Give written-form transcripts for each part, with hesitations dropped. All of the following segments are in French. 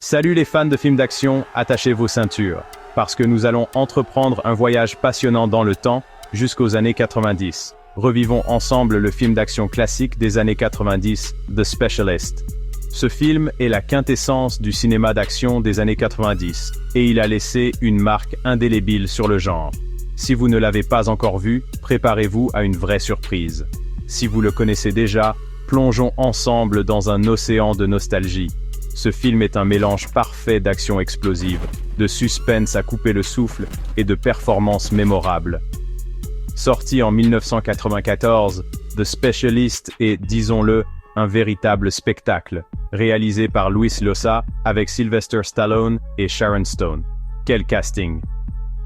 Salut les fans de films d'action, attachez vos ceintures, parce que nous allons entreprendre un voyage passionnant dans le temps, jusqu'aux années 90. Revivons ensemble le film d'action classique des années 90, The Specialist. Ce film est la quintessence du cinéma d'action des années 90, et il a laissé une marque indélébile sur le genre. Si vous ne l'avez pas encore vu, préparez-vous à une vraie surprise. Si vous le connaissez déjà, plongeons ensemble dans un océan de nostalgie. Ce film est un mélange parfait d'action explosive, de suspense à couper le souffle et de performances mémorables. Sorti en 1994, The Specialist est, disons-le, un véritable spectacle, réalisé par Luis Llosa avec Sylvester Stallone et Sharon Stone. Quel casting!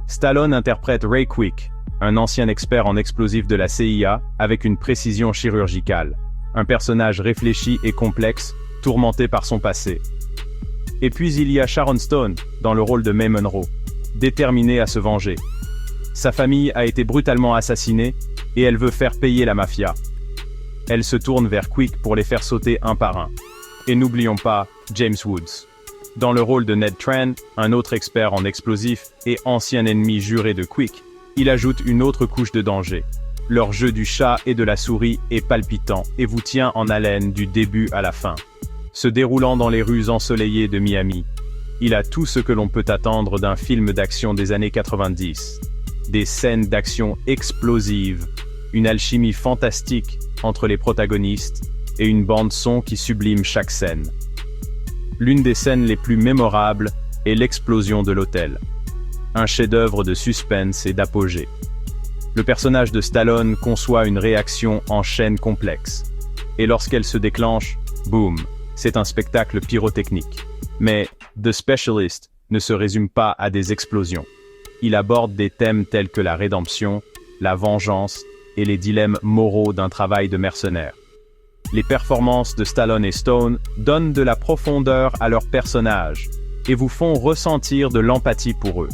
Stallone interprète Ray Quick, un ancien expert en explosifs de la CIA avec une précision chirurgicale. Un personnage réfléchi et complexe, tourmenté par son passé. Et puis il y a Sharon Stone, dans le rôle de May Monroe, déterminée à se venger. Sa famille a été brutalement assassinée, et elle veut faire payer la mafia. Elle se tourne vers Quick pour les faire sauter un par un. Et n'oublions pas James Woods. Dans le rôle de Ned Tran, un autre expert en explosifs et ancien ennemi juré de Quick, il ajoute une autre couche de danger. Leur jeu du chat et de la souris est palpitant et vous tient en haleine du début à la fin. Se déroulant dans les rues ensoleillées de Miami, il a tout ce que l'on peut attendre d'un film d'action des années 90. Des scènes d'action explosives, une alchimie fantastique entre les protagonistes et une bande-son qui sublime chaque scène. L'une des scènes les plus mémorables est l'explosion de l'hôtel. Un chef-d'œuvre de suspense et d'apogée. Le personnage de Stallone conçoit une réaction en chaîne complexe. Et lorsqu'elle se déclenche, boum, c'est un spectacle pyrotechnique. Mais The Specialist ne se résume pas à des explosions. Il aborde des thèmes tels que la rédemption, la vengeance et les dilemmes moraux d'un travail de mercenaire. Les performances de Stallone et Stone donnent de la profondeur à leurs personnages et vous font ressentir de l'empathie pour eux.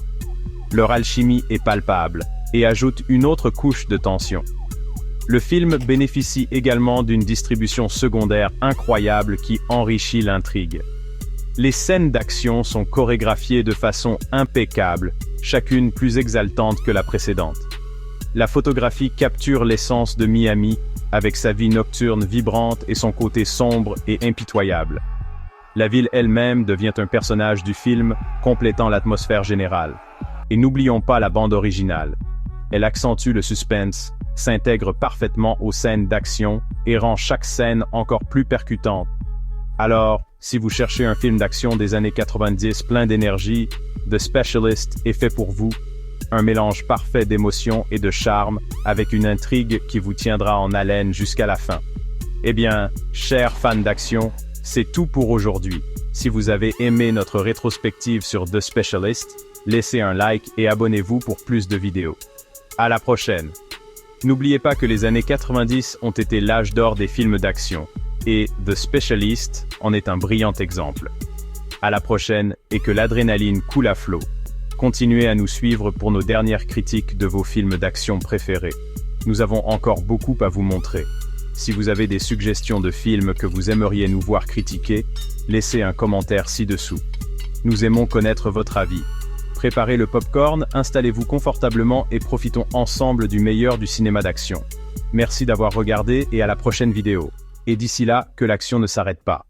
Leur alchimie est palpable et ajoute une autre couche de tension. Le film bénéficie également d'une distribution secondaire incroyable qui enrichit l'intrigue. Les scènes d'action sont chorégraphiées de façon impeccable, chacune plus exaltante que la précédente. La photographie capture l'essence de Miami, avec sa vie nocturne vibrante et son côté sombre et impitoyable. La ville elle-même devient un personnage du film, complétant l'atmosphère générale. Et n'oublions pas la bande originale. Elle accentue le suspense, s'intègre parfaitement aux scènes d'action et rend chaque scène encore plus percutante. Alors, si vous cherchez un film d'action des années 90 plein d'énergie, The Specialist est fait pour vous. Un mélange parfait d'émotion et de charme, avec une intrigue qui vous tiendra en haleine jusqu'à la fin. Eh bien, chers fans d'action, c'est tout pour aujourd'hui. Si vous avez aimé notre rétrospective sur The Specialist, laissez un like et abonnez-vous pour plus de vidéos. À la prochaine! N'oubliez pas que les années 90 ont été l'âge d'or des films d'action, et The Specialist en est un brillant exemple. À la prochaine, et que l'adrénaline coule à flot. Continuez à nous suivre pour nos dernières critiques de vos films d'action préférés. Nous avons encore beaucoup à vous montrer. Si vous avez des suggestions de films que vous aimeriez nous voir critiquer, laissez un commentaire ci-dessous. Nous aimons connaître votre avis. Préparez le popcorn, installez-vous confortablement et profitons ensemble du meilleur du cinéma d'action. Merci d'avoir regardé et à la prochaine vidéo. Et d'ici là, que l'action ne s'arrête pas.